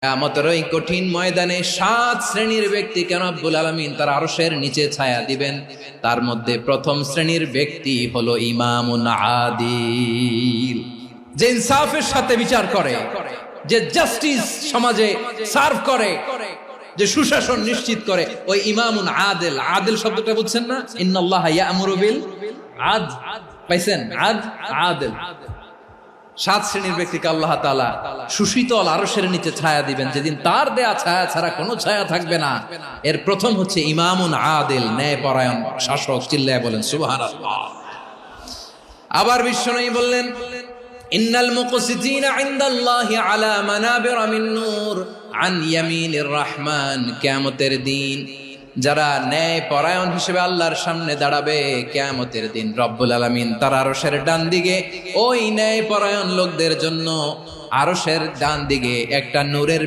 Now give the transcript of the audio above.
কিয়ামতের ওই কঠিন ময়দানে 7 শ্রেণীর ব্যক্তিকে রব্বুল আলামিন তার আরশের নিচে ছায়া দিবেন। তার মধ্যে প্রথম শ্রেণীর ব্যক্তি হলো ইমামুন আদিল, যে ইনসাফের সাথে বিচার করে, যে জাস্টিস সমাজে সার্ভ করে, যে সুশাসন নিশ্চিত করে, ওই ইমামুন আদিল। আদিল শব্দটা বুঝছেন না? ইন্নাল্লাহা ইয়া'মুরু বিল আদল, পাইছেন? আদিল। 7 শ্রেণীর ব্যক্তিকে আল্লাহ তাআলা সুশীতল আরশের নিচে ছায়া দিবেন, যেদিন তার দেয়া ছায়া ছাড়া কোনো ছায়া থাকবে না। এর প্রথম হচ্ছে ইমামুন আদিল, ন্যায়পরায়ণ শাসক। চিল্লায় বলেন সুবহানাল্লাহ। আবার বিশ্বনবী বললেন, ইন্নাল মুকসিতিনা ইনদাল্লাহি আলা মানাবিরা মিন নূর আন ইয়ামিনির রহমান। কিয়ামতের দিন যারা ন্যায় পরায়ণ হিসেবে আল্লাহর সামনে দাঁড়াবে, কিয়ামতের দিন রব্বুল আলামিন তার আরশের ডান দিকে ওই ন্যায় পরায়ণ লোকদের জন্য আরশের ডান দিকে একটা নূরের